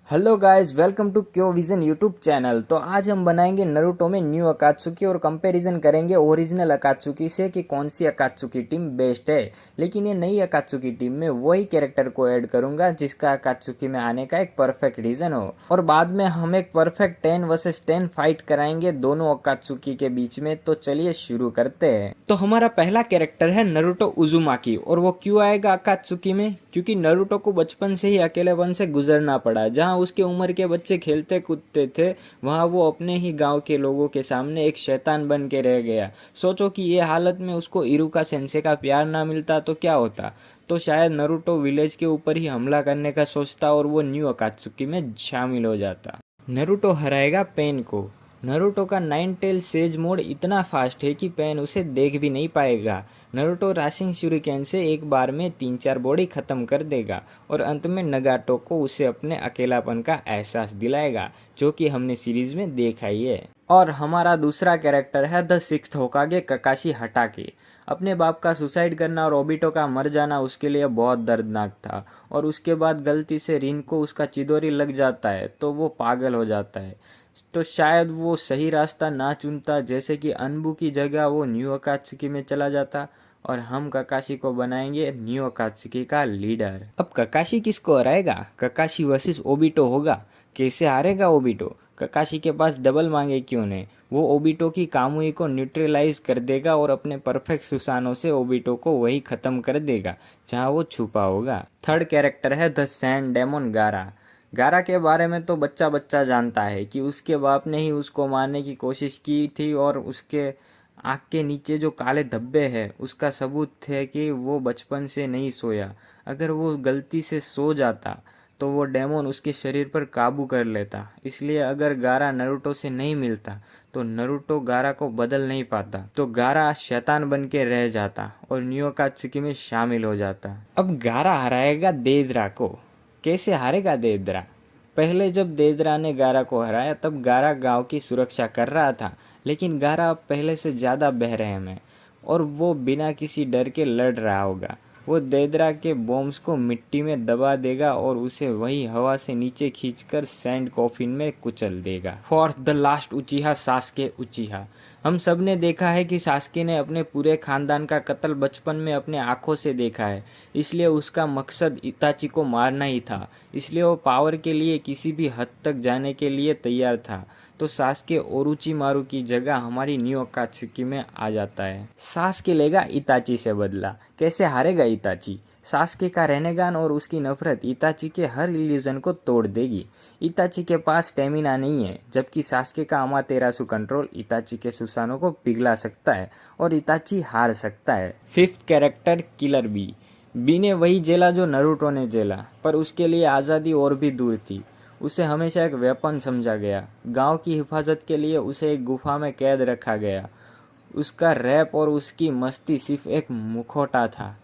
Hello guys, welcome to क्यो vision YouTube channel. तो आज हम बनाएंगे नारुतो में न्यू अकात्सुकी और कंपैरिजन करेंगे ओरिजिनल अकात्सुकी से कि कौन सी अकात्सुकी टीम बेस्ट है। लेकिन ये नई अकात्सुकी टीम में वही कैरेक्टर को ऐड करूंगा जिसका अकात्सुकी में आने का एक परफेक्ट रीजन हो, और बाद में हम एक परफेक्ट 10 वर्सेस 10 फाइट कराएंगे दोनों अकात्सुकी के बीच में। तो चलिए शुरू करते हैं। तो हमारा पहला कैरेक्टर है नारुतो उजुमाकी, और वो क्यों आएगा अकात्सुकी में? क्योंकि नारुतो को बचपन से ही अकेलेपन से गुजरना पड़ा। जहाँ उसके उम्र के बच्चे खेलते कूदते थे, वहाँ वो अपने ही गांव के लोगों के सामने एक शैतान बन के रह गया। सोचो कि ये हालत में उसको इरुका सेंसे का प्यार ना मिलता तो क्या होता। तो शायद नारुतो विलेज के ऊपर ही हमला करने का सोचता और वो न्यू अकात्सुकी में शामिल हो जाता। नारुतो हराएगा पेन को। नारुतो का 9 टेल सेज मोड इतना फास्ट है कि पेन उसे देख भी नहीं पाएगा। नारुतो राशिंग शूरिकेन से एक बार में 3-4 बॉडी खत्म कर देगा और अंत में नगाटो को उसे अपने अकेलापन का एहसास दिलाएगा, जो कि हमने सीरीज में देखा ही है। और हमारा दूसरा कैरेक्टर है द सिक्स्थ होकागे ककाशी हटाके। अपने बाप का सुसाइड करना और ओबिटो का मर जाना उसके लिए बहुत दर्दनाक था, और उसके बाद गलती से रिन को उसका चिदोरी लग जाता है तो वो पागल हो जाता है। तो शायद वो सही रास्ता ना चुनता, जैसे कि अनबू की जगह वो न्यू अकात्सुकी में चला जाता, और हम ककाशी को बनाएंगे न्यू अकात्सुकी का लीडर। अब ककाशी किसको हराएगा? ककाशी वर्सेस ओबिटो होगा। कैसे हारेगा ओबिटो? ककाशी के पास डबल मांगे क्यों नहीं, वो ओबिटो की कामुई को न्यूट्रलाइज कर देगा और अपने परफेक्ट सुसानों से ओबिटो को वही खत्म कर देगा जहाँ वो छुपा होगा। थर्ड कैरेक्टर है द सैंड डेमोन गारा। गारा के बारे में तो बच्चा बच्चा जानता है कि उसके बाप ने ही उसको मारने की कोशिश की थी, और उसके आँख के नीचे जो काले धब्बे हैं उसका सबूत थे कि वो बचपन से नहीं सोया। अगर वो गलती से सो जाता तो वो डेमोन उसके शरीर पर काबू कर लेता। इसलिए अगर गारा नारुतो से नहीं मिलता तो नारुतो गारा को बदल नहीं पाता, तो गारा शैतान बन के रह जाता और न्यू अकात्सुकी में शामिल हो जाता। अब गारा हराएगा देदरा को। कैसे हारेगा देदरा? पहले जब देदरा ने गारा को हराया तब गारा गांव की सुरक्षा कर रहा था, लेकिन गारा अब पहले से ज़्यादा बहरहम है और वो बिना किसी डर के लड़ रहा होगा। वो देदरा के बॉम्ब्स को मिट्टी में दबा देगा और उसे वही हवा से नीचे खींचकर सैंड कॉफिन में कुचल देगा। Fourth the last उचिहा Sasuke उचिहा। हम सब ने देखा है कि सास्के ने अपने पूरे खानदान का कत्ल बचपन में अपने आंखों से देखा है, इसलिए उसका मकसद इताची को मारना ही था। इसलिए वो पावर के लिए किसी भी हद तक जाने के लिए तैयार था। तो सास्के ओरुचिमारू की जगह हमारी न्यू अकात्सुकी में आ जाता है। सास्के लेगा इताची से बदला। कैसे हारेगा इताची? सास्के का रेनेगान और उसकी नफरत इताची के हर इल्यूजन को तोड़ देगी। इताची के पास स्टेमिना नहीं है, जबकि सास्के का अमातेरासु कंट्रोल इताची के सुसानों को पिघला सकता है और इताची हार सकता है। Fifth character killer B. B ने वही झेला जो नारुतो ने झेला, पर उसके लिए आज़ादी और भी दूर थी। उसे हमेशा एक वेपन समझा गया। गांव की हिफाजत के लिए उसे एक गुफा में कैद रखा गया। उसका रैप और उसकी मस्ती सिर्फ एक मुखौटा था,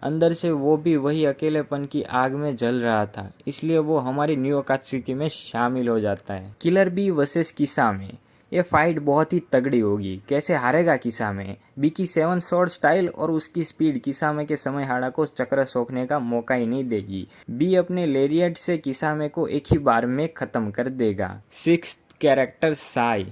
अंदर से वो भी वही अकेलेपन की आग में जल रहा था। इसलिए वो हमारी न्यू अकात्सुकी में शामिल हो जाता है। Killer B versus किसामे। ये फाइट बहुत ही तगड़ी होगी। कैसे हारेगा किसामे? बी की 7 स्वॉर्ड स्टाइल और उसकी स्पीड किसामे के समय हाड़ा को चक्र सोखने का मौका ही नहीं देगी। बी अपने लेरियट से किसामे को एक ही बार में खत्म कर देगा। Sixth character Sai.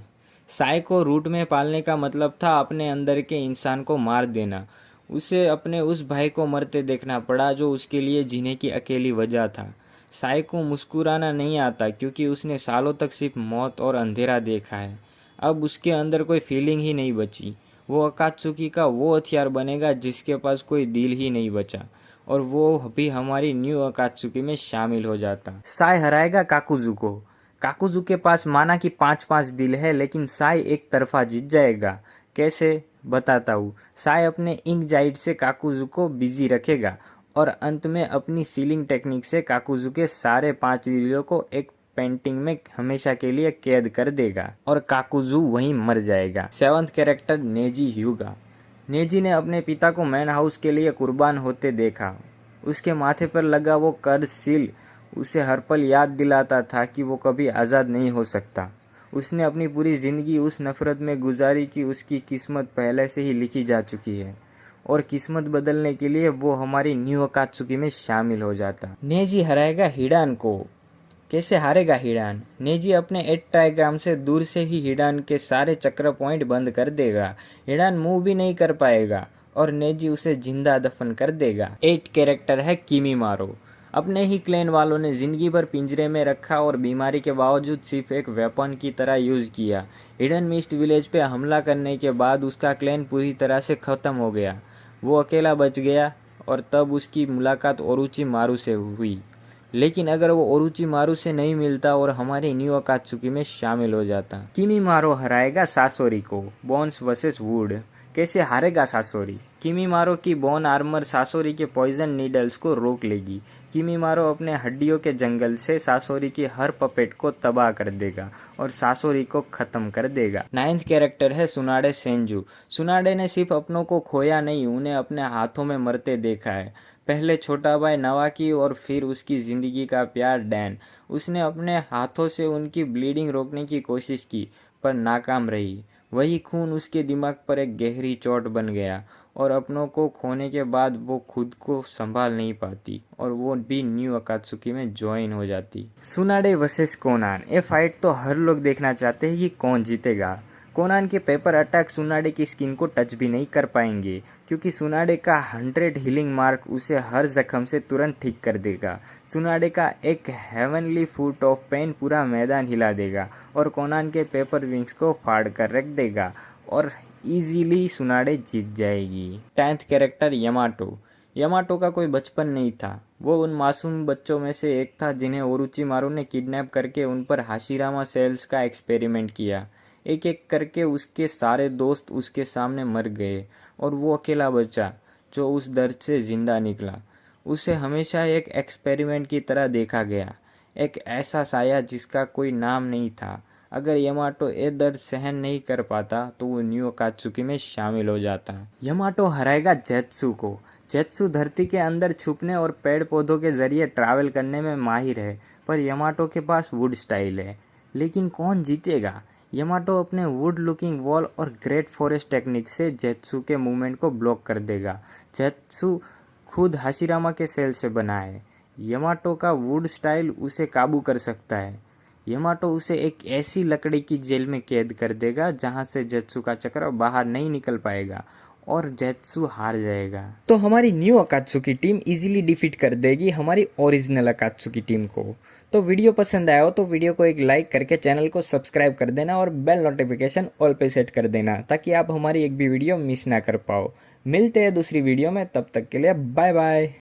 साई को रूट में पालने का मतलब था अपने अंदर के इंसान को मार देना। उसे अपने उस भाई को मरते देखना पड़ा जो उसके लिए जीने की अकेली वजह था। साई को मुस्कुराना नहीं आता क्योंकि उसने सालों तक सिर्फ मौत और अंधेरा देखा है। अब उसके अंदर कोई फीलिंग ही नहीं बची। वो अकात्सुकी का वो हथियार बनेगा जिसके पास कोई दिल ही नहीं बचा, और वो भी हमारी न्यू अकात्सुकी में शामिल हो जाता। साई हराएगा काकुजू को। काकुजू के पास माना कि 5-5 दिल है, लेकिन साई एक तरफा जीत जाएगा। कैसे? बताता हूँ। साई अपने इंक जाइट से काकुजू को बिजी रखेगा और अंत में अपनी सीलिंग टेक्निक से काकुजू के सारे 5 दिलों को एक पेंटिंग में हमेशा के लिए कैद कर देगा और काकुजू वहीं मर जाएगा। 7th character Naezy ह्यूगा। नेजी ने अपने पिता को मैन हाउस के लिए कुर्बान होते देखा। उसके माथे पर लगा वो कर्ज सील उसे हर पल याद दिलाता था कि वो कभी आज़ाद नहीं हो सकता। उसने अपनी पूरी ज़िंदगी उस नफ़रत में गुजारी कि उसकी किस्मत पहले से ही लिखी जा चुकी है, और किस्मत बदलने के लिए वो हमारी न्यू अकात्सुकी में शामिल हो जाता। नेजी हराएगा हिडान को। कैसे हारेगा हिडान? नेजी अपने 8 ट्राइग्राम से दूर से ही हिडान के सारे चक्र पॉइंट बंद कर देगा। हिडान मूव भी नहीं कर पाएगा और नेजी उसे जिंदा दफन कर देगा। 8 कैरेक्टर है किमीमारो। अपने ही क्लैन वालों ने जिंदगी भर पिंजरे में रखा और बीमारी के बावजूद सिर्फ एक वेपन की तरह यूज़ किया। हिडन मिस्ट विलेज पे हमला करने के बाद उसका क्लैन पूरी तरह से ख़त्म हो गया। वो अकेला बच गया और तब उसकी मुलाकात ओरोचिमारू से हुई। लेकिन अगर वो ओरोचिमारू से नहीं मिलता और हमारे न्यू अकात्सुकी में शामिल हो जाता। किमीमारो हराएगा सासोरी को। Bones versus would. कैसे हारेगा सासोरी? किमीमारो की बोन आर्मर सासोरी के पॉइजन नीडल्स को रोक लेगी। किमीमारो अपने हड्डियों के जंगल से सासोरी की हर पपेट को तबाह कर देगा और सासोरी को ख़त्म कर देगा। 9th कैरेक्टर है सुनाडे सेंजू। सुनाडे ने सिर्फ अपनों को खोया नहीं, उन्हें अपने हाथों में मरते देखा है। पहले छोटा भाई नवाकी और फिर उसकी ज़िंदगी का प्यार डैन। उसने अपने हाथों से उनकी ब्लीडिंग रोकने की कोशिश की पर नाकाम रही। वही खून उसके दिमाग पर एक गहरी चोट बन गया और अपनों को खोने के बाद वो खुद को संभाल नहीं पाती और वो भी न्यू अकात्सुकी में ज्वाइन हो जाती। सुनाडे वर्सेस कोनान। ये फाइट तो हर लोग देखना चाहते हैं कि कौन जीतेगा। कोनान के पेपर अटैक सुनाडे की स्किन को टच भी नहीं कर पाएंगे क्योंकि सुनाडे का 100 हीलिंग मार्क उसे हर जख्म से तुरंत ठीक कर देगा। सुनाडे का एक हेवनली फुट ऑफ पेन पूरा मैदान हिला देगा और कोनान के पेपर विंग्स को फाड़ कर रख देगा और इजीली सुनाडे जीत जाएगी। 10th character Yamato. यमाटो का कोई बचपन नहीं था। वो उन मासूम बच्चों में से एक था जिन्हें ओरोचिमारू ने किडनैप करके उन पर हाशिरामा सेल्स का एक्सपेरिमेंट किया। एक एक करके उसके सारे दोस्त उसके सामने मर गए और वो अकेला बचा जो उस दर्द से ज़िंदा निकला। उसे हमेशा एक एक्सपेरिमेंट की तरह देखा गया, एक ऐसा साया जिसका कोई नाम नहीं था। अगर यमाटो ये दर्द सहन नहीं कर पाता तो वो न्यू अकात्सुकी में शामिल हो जाता। यमाटो हराएगा जेत्सु को। जेत्सु धरती के अंदर छुपने और पेड़ पौधों के जरिए ट्रैवल करने में माहिर है, पर यमाटो के पास वुड स्टाइल है। लेकिन कौन जीतेगा? यमाटो अपने वुड लुकिंग वॉल और ग्रेट फॉरेस्ट टेक्निक से जेत्सु के मूवमेंट को ब्लॉक कर देगा। जेत्सु खुद हाशिरामा के सेल से बना है। यमाटो का वुड स्टाइल उसे काबू कर सकता है। यमाटो उसे एक ऐसी लकड़ी की जेल में कैद कर देगा जहां से जेत्सु का चक्र बाहर नहीं निकल पाएगा और जेत्सु हार जाएगा। तो हमारी न्यू अकात्सुकी टीम इजीली डिफीट कर देगी हमारी ओरिजिनल अकात्सुकी टीम को। तो वीडियो पसंद आया हो तो वीडियो को एक लाइक करके चैनल को सब्सक्राइब कर देना और बेल नोटिफिकेशन ऑल पे सेट कर देना ताकि आप हमारी एक भी वीडियो मिस ना कर पाओ। मिलते हैं दूसरी वीडियो में, तब तक के लिए बाय बाय।